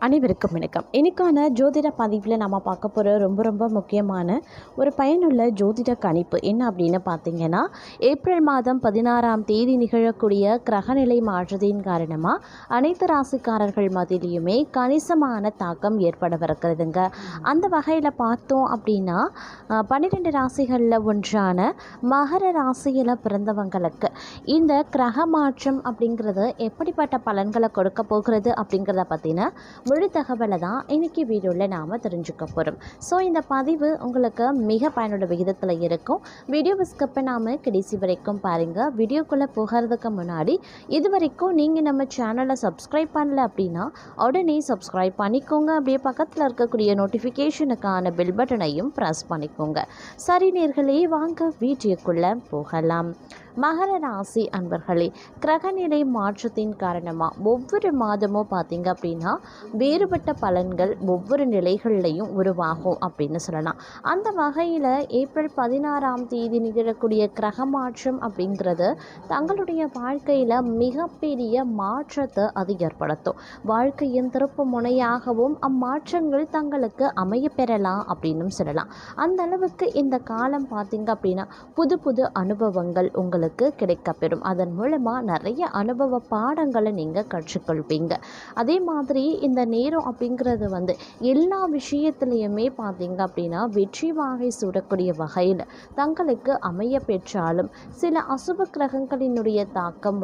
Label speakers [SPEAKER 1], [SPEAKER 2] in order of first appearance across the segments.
[SPEAKER 1] அனைவருக்கும் வணக்கம். இன்னைக்கான ஜோதிட பதிவில் நம்ம பார்க்க போகிற ரொம்ப முக்கியமான ஒரு பயனுள்ள ஜோதிட கணிப்பு என்ன அப்படின்னு பார்த்தீங்கன்னா, ஏப்ரல் மாதம் 16ஆம் தேதி நிகழக்கூடிய கிரகநிலை மாற்றத்தின் காரணமாக அனைத்து ராசிக்காரர்கள் மத்தியிலையுமே கணிசமான தாக்கம் ஏற்படவிருக்கிறதுங்க. அந்த வகையில் பார்த்தோம் அப்படின்னா 12 ராசிகளில் ஒன்றான மகர ராசியில் பிறந்தவங்களுக்கு இந்த கிரக மாற்றம் அப்படிங்கிறது எப்படிப்பட்ட பலன்களை கொடுக்க போகிறது அப்படிங்கிறத பற்றின முழு தகவலை தான் இன்றைக்கி வீடியோவில் நாம் தெரிஞ்சுக்க போகிறோம். ஸோ இந்த பதிவு உங்களுக்கு மிக பயனுள்ள விகிதத்தில் இருக்கும். வீடியோவை ஸ்கிப் பண்ணாமல் கடைசி வரைக்கும் பாருங்கள். வீடியோக்குள்ளே போகிறதுக்கு முன்னாடி இது வரைக்கும் நீங்கள் நம்ம சேனலை சப்ஸ்கிரைப் பண்ணல அப்படின்னா உடனே சப்ஸ்கிரைப் பண்ணிக்கோங்க. அப்படியே பக்கத்தில் இருக்கக்கூடிய நோட்டிஃபிகேஷனுக்கான பெல் பட்டனையும் ப்ரெஸ் பண்ணிக்கோங்க. சரி நேர்களே, வாங்க வீடியோக்குள்ளே போகலாம். மகர ராசி அன்பர்களே, கிரகநிலை மாற்றத்தின் காரணமாக ஒவ்வொரு மாதமும் பார்த்திங்க அப்படின்னா வேறுபட்ட பலன்கள் ஒவ்வொரு நிலைகள்லையும் உருவாகும் அப்படின்னு சொல்லலாம். அந்த வகையில் ஏப்ரல் 16ஆம் தேதி நிகழக்கூடிய கிரக மாற்றம் அப்படிங்கிறது தங்களுடைய வாழ்க்கையில் மிகப்பெரிய மாற்றத்தை அது ஏற்படுத்தும். வாழ்க்கையின் திருப்பு முனையாகவும் அம்மாற்றங்கள் தங்களுக்கு அமைய பெறலாம் அப்படின்னு சொல்லலாம். அந்த அளவுக்கு இந்த காலம் பார்த்திங்க அப்படின்னா புது அனுபவங்கள் உங்களுக்கு கிடைக்கப்பெறும். அதன் மூலமாக நிறைய அனுபவ பாடங்களை நீங்கள் கற்றுக்கொள்வீங்க. அதே மாதிரி இந்த நேரம் அப்படிங்கிறது எல்லா விஷயத்துலையுமே பார்த்தீங்க அப்படின்னா வெற்றி வாகை சூடக்கூடிய வகையில் தங்களுக்கு அமைய பெற்றாலும் சில அசுப கிரகங்களினுடைய தாக்கம்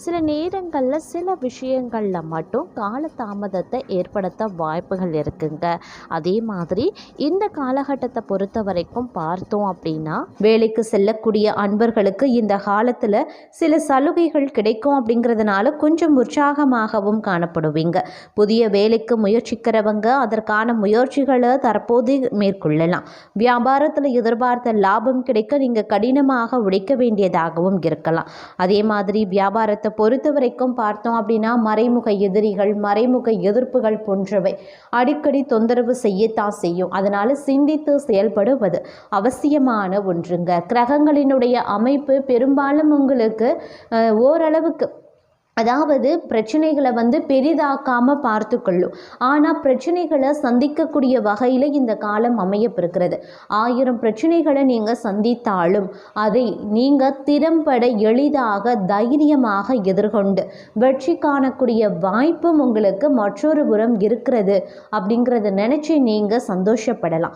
[SPEAKER 1] சில நேரங்களில் சில விஷயங்களில் மட்டும் காலதாமதத்தை ஏற்படுத்த வாய்ப்புகள் இருக்குங்க. அதே மாதிரி இந்த காலகட்டத்தை பொறுத்த வரைக்கும் பார்த்தோம் அப்படின்னா வேலைக்கு செல்லக்கூடிய அன்பர்களுக்கு இந்த காலத்தில் சில சலுகைகள் கிடைக்கும் அப்படிங்கிறதுனால கொஞ்சம் உற்சாகமாகவும் காணப்படுவீங்க. புதிய வேலைக்கு முயற்சிக்கிறவங்க அதற்கான முயற்சிகளை தற்போது மேற்கொள்ளலாம். வியாபாரத்தில் எதிர்பார்த்த லாபம் கிடைக்க நீங்கள் கடினமாக உழைக்க வேண்டியதாகவும் இருக்கலாம். அதே மாதிரி வியாபாரத்தை பொறுத்த வரைக்கும் பார்த்தோம் அப்படின்னா மறைமுக எதிரிகள், மறைமுக எதிர்ப்புகள் போன்றவை அடிக்கடி தொந்தரவு செய்யத்தான் செய்யும். அதனால் சிந்தித்து செயல்படுவது அவசியமான ஒன்றுங்க. கிரகங்களினுடைய அமைப்பு பெரும்பாலும் உங்களுக்கு ஓரளவுக்கு அதாவது பிரச்சனைகளை பெரிதாக்காமல் பார்த்து கொள்ளும். ஆனால் பிரச்சனைகளை சந்திக்கக்கூடிய வகையில் இந்த காலம் அமையப்பெறுகிறது. 1000 பிரச்சனைகளை நீங்கள் சந்தித்தாலும் அதை நீங்கள் திறம்பட எளிதாக தைரியமாக எதிர்கொண்டு வெற்றி காணக்கூடிய வாய்ப்பும் உங்களுக்கு மற்றொரு புறம் இருக்கிறது அப்படிங்கிறத நினச்சி நீங்கள் சந்தோஷப்படலாம்.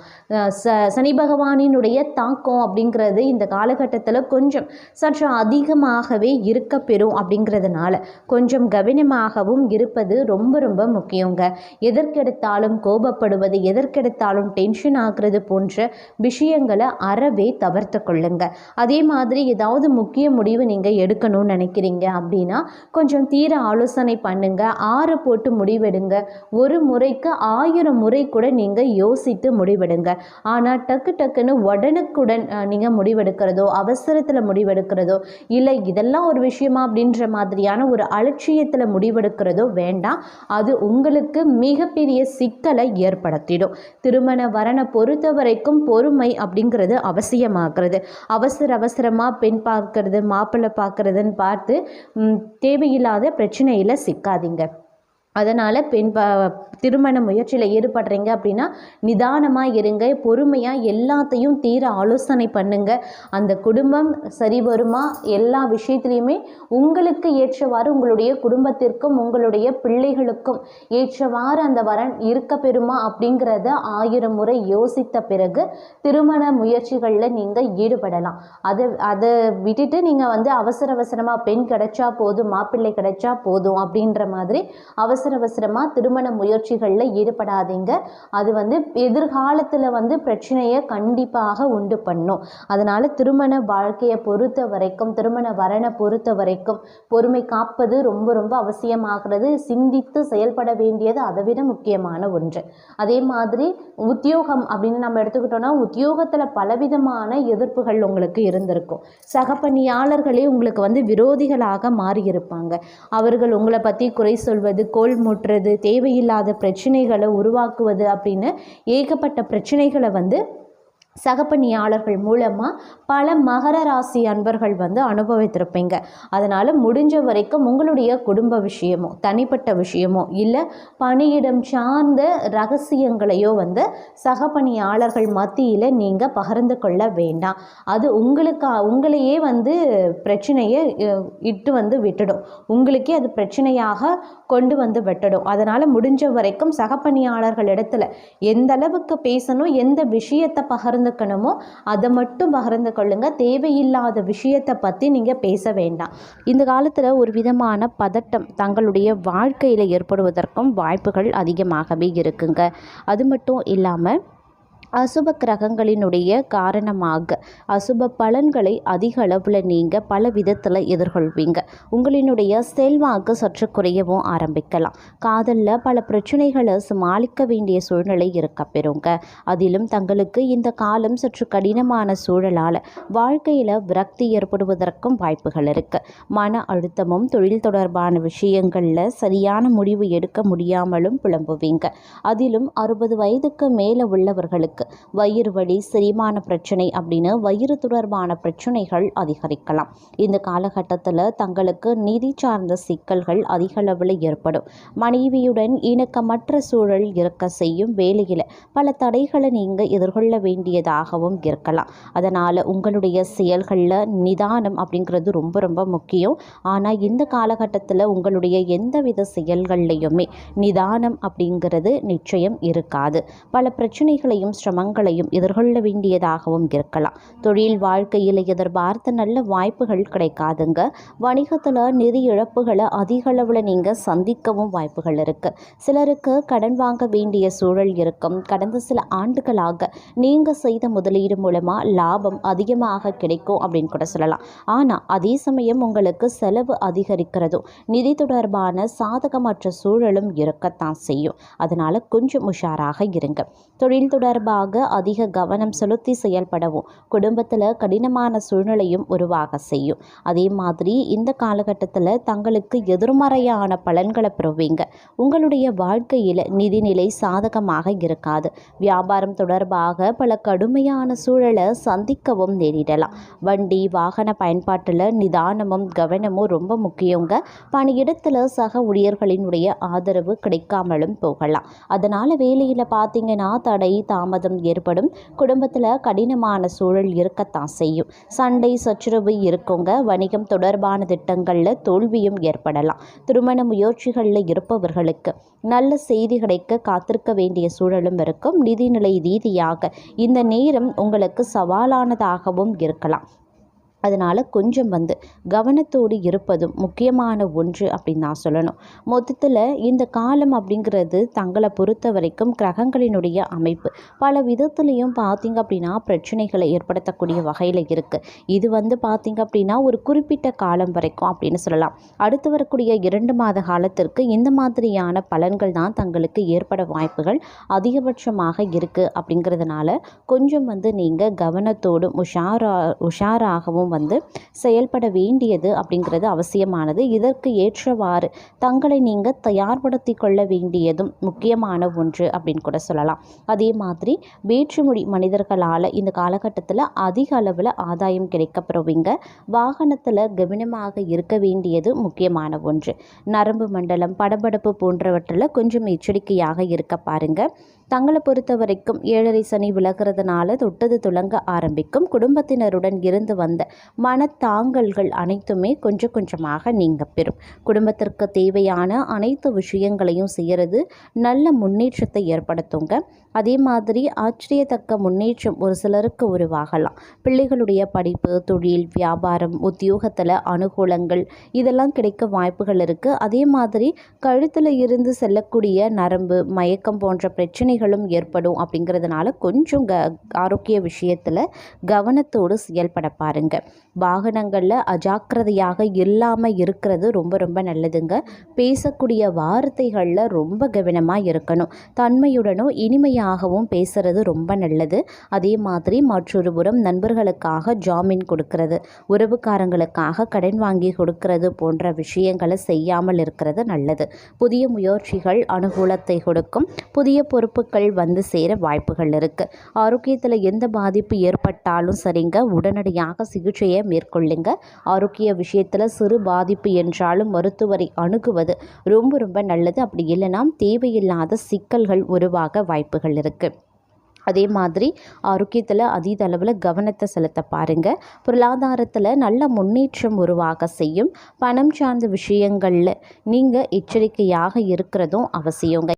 [SPEAKER 1] சனி பகவானினுடைய தாக்கம் அப்படிங்கிறது இந்த காலகட்டத்தில் கொஞ்சம் சற்று அதிகமாகவே இருக்க பெறும். அப்படிங்கிறதுனால கொஞ்சம் கவனமாகவும் இருப்பது ரொம்ப முக்கியங்க. எதற்கெடுத்தாலும் கோபப்படுவது, எதற்கெடுத்தாலும் டென்ஷன் ஆகிறது போன்ற விஷயங்களை அறவே தவிர்த்து கொள்ளுங்க. அதே மாதிரி ஏதாவது முக்கிய முடிவு நீங்கள் எடுக்கணும்னு நினைக்கிறீங்க அப்படின்னா கொஞ்சம் தீர ஆலோசனை பண்ணுங்க. 6 போட்டு முடிவெடுங்க. ஒரு முறைக்கு 1000 முறை கூட நீங்கள் யோசித்து முடிவெடுங்க. ஆனால் டக்குன்னு உடனுக்குடன் நீங்கள் முடிவெடுக்கிறதோ அவசரத்தில் முடிவெடுக்கிறதோ இல்லை இதெல்லாம் ஒரு விஷயமா அப்படின்ற மாதிரியான ஒரு அலட்சியத்தில் முடிவெடுக்கிறதோ வேண்டாம். அது உங்களுக்கு மிகப்பெரிய சிக்கலை ஏற்படுத்திடும். திருமண வரனை பொறுத்த வரைக்கும் பொறுமை அப்படிங்கிறது அவசியமாகிறது. அவசரமாக பெண் பார்க்கறது மாப்பிள்ளை பார்க்கறதுன்னு பார்த்து தேவையில்லாத பிரச்சனையில் சிக்காதீங்க. அதனால் திருமண முயற்சியில் ஈடுபடுறீங்க அப்படின்னா நிதானமாக இருங்க. பொறுமையாக எல்லாத்தையும் தீர ஆலோசனை பண்ணுங்க. அந்த குடும்பம் சரி வருமா, எல்லா விஷயத்துலையுமே உங்களுக்கு ஏற்றவாறு உங்களுடைய குடும்பத்திற்கும் உங்களுடைய பிள்ளைகளுக்கும் ஏற்றவாறு அந்த வரன் இருக்க பெறுமா அப்படிங்கிறத 1000 முறை யோசித்த பிறகு திருமண முயற்சிகளில் நீங்கள் ஈடுபடலாம். அதை விட்டுட்டு நீங்கள் அவசரமாக பெண் கிடைச்சா போதும், மாப்பிள்ளை கிடைச்சா போதும் அப்படின்ற மாதிரி அவசரமாக திருமண முயற்சிகளில் ஈடுபடாதீங்க. அது எதிர்காலத்தில் பிரச்சனையை கண்டிப்பாக உண்டு பண்ணும். அதனால் திருமண வாழ்க்கையை பொறுத்த வரைக்கும், திருமண வரனை பொறுத்த வரைக்கும் பொறுமை காப்பது ரொம்ப அவசியமாகிறது. சிந்தித்து செயல்பட வேண்டியது அதை விட முக்கியமான ஒன்று. அதே மாதிரி உத்தியோகம் அப்படின்னு நம்ம எடுத்துக்கிட்டோம்னா உத்தியோகத்தில் பலவிதமான எதிர்ப்புகள் உங்களுக்கு இருந்திருக்கும். சக பணியாளர்களே உங்களுக்கு விரோதிகளாக மாறியிருப்பாங்க. அவர்கள் உங்களை பற்றி குறை சொல்வது, கோல் முற்றுறது, தேவையில்லாத பிரச்சனைகளை உருவாக்குவது அப்படின்னு ஏகப்பட்ட பிரச்சனைகளை சக பணியாளர்கள் மூலமாக பல மகர ராசி அன்பர்கள் அனுபவித்திருப்பீங்க. அதனால் முடிஞ்ச வரைக்கும் உங்களுடைய குடும்ப விஷயமோ தனிப்பட்ட விஷயமோ இல்லை பணியிடம் சார்ந்த ரகசியங்களையோ சக பணியாளர்கள் மத்தியில் நீங்கள் பகிர்ந்து கொள்ள வேண்டாம். அது உங்களையே பிரச்சனையை இட்டு விட்டுடும். உங்களுக்கே அது பிரச்சனையாக கொண்டு விட்டுடும். அதனால் முடிஞ்ச வரைக்கும் சக பணியாளர்கள் இடத்துல எந்த அளவுக்கு பேசணும், எந்த விஷயத்தை பகிர்ந்துக்கணுமோ அதை மட்டும் பகிர்ந்து கொள்ளுங்க. தேவையில்லாத விஷயத்தை பற்றி நீங்கள் பேச வேண்டாம். இந்த காலத்தில் ஒரு விதமான பதட்டம் தங்களுடைய வாழ்க்கையில் ஏற்படுவதற்கும் வாய்ப்புகள் அதிகமாகவே இருக்குங்க. அது மட்டும் இல்லாமல் அசுப கிரகங்களினுடைய காரணமாக அசுப பலன்களை அதிக அளவில் நீங்கள் பல விதத்தில் எதிர்கொள்வீங்க. உங்களினுடைய செல்வாக்கு சற்று குறையவும் ஆரம்பிக்கலாம். காதலில் பல பிரச்சனைகளை சமாளிக்க வேண்டிய சூழ்நிலை இருக்க பெறுங்க. அதிலும் தங்களுக்கு இந்த காலம் சற்று கடினமான சூழலால் வாழ்க்கையில் விரக்தி ஏற்படுவதற்கும் வாய்ப்புகள் இருக்குது. மன அழுத்தமும் தொழில் தொடர்பான விஷயங்களில் சரியான முடிவு எடுக்க முடியாமலும் புலம்புவீங்க. அதிலும் 60 வயதுக்கு மேலே உள்ளவர்களுக்கு வயிறு வலி, செரிமான பிரச்சனை அப்படின்னு வயிறு தொடர்பான பிரச்சனைகள் அதிகரிக்கலாம். இந்த காலகட்டத்தில் தங்களுக்கு நிதி சார்ந்த சிக்கல்கள் அதிக அளவில் ஏற்படும். மனைவியுடன் இணக்கமற்ற சூழல் இருக்க செய்யும். வேலையில் பல தடைகளை நீங்கள் எதிர்கொள்ள வேண்டியதாகவும் இருக்கலாம். அதனால் உங்களுடைய செயல்களில் நிதானம் அப்படிங்கிறது ரொம்ப ரொம்ப முக்கியம். ஆனால் இந்த காலகட்டத்தில் உங்களுடைய எந்தவித செயல்கள்லையுமே நிதானம் அப்படிங்கிறது நிச்சயம் இருக்காது. பல பிரச்சனைகளையும் சிரமங்களையும் எதிர்கொள்ள வேண்டியதாகவும் இருக்கலாம். தொழில் வாழ்க்கையில் எதிர்பார்த்த நல்ல வாய்ப்புகள் கிடைக்காதுங்க. வணிகத்தில் நிதி இழப்புகளை அதிக அளவில் நீங்கள் சந்திக்கவும் வாய்ப்புகள் இருக்குது. சிலருக்கு கடன் வாங்க வேண்டிய சூழல் இருக்கும். கடந்த சில ஆண்டுகளாக நீங்கள் செய்த முதலீடு மூலமாக லாபம் அதிகமாக கிடைக்கும் அப்படின்னு கூட சொல்லலாம். ஆனால் அதே சமயம் உங்களுக்கு செலவு அதிகரிக்கிறதும் நிதி தொடர்பான சாதகமற்ற சூழலும் இருக்கத்தான் செய்யும். அதனால் கொஞ்சம் உஷாராக இருங்க. தொழில் தொடர்பாக அதிக கவனம் செலுத்தி செயல்படவும் குடும்பத்தில் கடினமான சூழ்நிலையும் உருவாக செய்யும். அதே மாதிரி இந்த காலகட்டத்தில் தங்களுக்கு எதிர்மறையான பலன்களை பெறுவீங்க. உங்களுடைய வாழ்க்கையில் நிதிநிலை சாதகமாக இருக்காது. வியாபாரம் தொடர்பாக பல கடுமையான சூழலை சந்திக்கவும் நேரிடலாம். வண்டி வாகன பயன்பாட்டில் நிதானமும் கவனமும் ரொம்ப முக்கியங்க. பணியிடத்தில் சக ஊழியர்களினுடைய ஆதரவு கிடைக்காமலும் போகலாம். அதனால் வேலையில் பார்த்தீங்கன்னா தடை தாமதம் ஏற்படும். குடும்பத்தில் கடினமான சூழல் இருக்கத்தான் செய்யும். சண்டை சச்சரவு இருக்குங்க. வணிகம் தொடர்பான திட்டங்களில் தோல்வியும் ஏற்படலாம். திருமண முயற்சிகளில் இருப்பவர்களுக்கு நல்ல செய்தி கிடைக்க காத்திருக்க வேண்டிய சூழலும் இருக்கும். நிதிநிலை ரீதியாக இந்த நேரம் உங்களுக்கு சவாலானதாகவும் இருக்கலாம். அதனால் கொஞ்சம் கவனத்தோடு இருப்பதும் முக்கியமான ஒன்று அப்படின்னு நான் சொல்லணும். மொத்தத்தில் இந்த காலம் அப்படிங்கிறது தங்களை பொறுத்த வரைக்கும் கிரகங்களினுடைய அமைப்பு பல விதத்துலேயும் பார்த்திங்க அப்படின்னா பிரச்சனைகளை ஏற்படுத்தக்கூடிய வகையில் இருக்குது. இது பார்த்திங்க அப்படின்னா ஒரு குறிப்பிட்ட காலம் வரைக்கும் அப்படின்னு சொல்லலாம். அடுத்து வரக்கூடிய 2 மாத காலத்திற்கு இந்த மாதிரியான பலன்கள் தான் தங்களுக்கு ஏற்பட வாய்ப்புகள் அதிகபட்சமாக இருக்குது. அப்படிங்கிறதுனால கொஞ்சம் நீங்கள் கவனத்தோடும் உஷாராகவும் செயல்பட வேண்டியது அப்படிங்கிறது அவசியமானது. இதற்கு ஏற்றவாறு தங்களை நீங்கள் தயார்படுத்தி கொள்ள வேண்டியதும் முக்கியமான ஒன்று அப்படின்னு கூட சொல்லலாம். அதே மாதிரி வேற்றுமொழி மனிதர்களால் இந்த காலகட்டத்தில் அதிக அளவில் ஆதாயம் கிடைக்கப்பெறுவீங்க. வாகனத்தில் கவனமாக இருக்க வேண்டியது முக்கியமான ஒன்று. நரம்பு மண்டலம் படபடப்பு போன்றவற்றில் கொஞ்சம் எச்சரிக்கையாக இருக்க பாருங்க. தங்களை பொறுத்த வரைக்கும் 7.5 சனி விலகிறதுனால தொட்டது துலங்க ஆரம்பிக்கும். குடும்பத்தினருடன் இருந்து வந்த மனத்தாங்கல்கள் அனைத்துமே கொஞ்சம் கொஞ்சமாக நீங்க பெறும். குடும்பத்திற்கு தேவையான அனைத்து விஷயங்களையும் செய்கிறது நல்ல முன்னேற்றத்தை ஏற்படுத்துங்க. அதே மாதிரி ஆச்சரியத்தக்க முன்னேற்றம் ஒரு சிலருக்கு உருவாகலாம். பிள்ளைகளுடைய படிப்பு, தொழில், வியாபாரம், உத்தியோகத்தில் அனுகூலங்கள் இதெல்லாம் கிடைக்க வாய்ப்புகள் இருக்குது. அதே மாதிரி கழுத்தில் இருந்து செல்லக்கூடிய நரம்பு மயக்கம் போன்ற பிரச்சனைகளும் ஏற்படும். அப்படிங்கிறதுனால கொஞ்சம் ஆரோக்கிய விஷயத்தில் கவனத்தோடு செயல்பட பாருங்க. வாகனங்களில் அஜாக்கிரதையாக இல்லாமல் இருக்கிறது ரொம்ப ரொம்ப நல்லதுங்க. பேசக்கூடிய வார்த்தைகளில் ரொம்ப கவனமாக இருக்கணும். தன்மையுடனும் இனிமையாகவும் பேசுகிறது ரொம்ப நல்லது. அதே மாதிரி மற்றொரு புறம் நண்பர்களுக்காக ஜாமீன் கொடுக்கறது, உறவுக்காரங்களுக்காக கடன் வாங்கி கொடுக்கறது போன்ற விஷயங்களை செய்யாமல் இருக்கிறது நல்லது. புதிய முயற்சிகள் அனுகூலத்தை கொடுக்கும். புதிய பொறுப்புகள் வந்து சேர வாய்ப்புகள் இருக்குது. ஆரோக்கியத்தில் எந்த பாதிப்பு ஏற்பட்டாலும் சரிங்க, உடனடியாக சிகிச்சையை மேற்கொள்ளுங்க. ஆரோக்கிய விஷயத்தில் சிறு பாதிப்பு என்றாலும் மருத்துவரை அணுகுவது ரொம்ப ரொம்ப நல்லது. அப்படி இல்லைனா தேவையில்லாத சிக்கல்கள் உருவாக வாய்ப்புகள் இருக்குது. அதே மாதிரி ஆரோக்கியத்தில் அதீத அளவில் கவனத்தை செலுத்த பாருங்கள். பொருளாதாரத்தில் நல்ல முன்னேற்றம் உருவாக செய்யும். பணம் சார்ந்த விஷயங்களில் நீங்கள் எச்சரிக்கையாக இருக்கிறதும் அவசியங்க.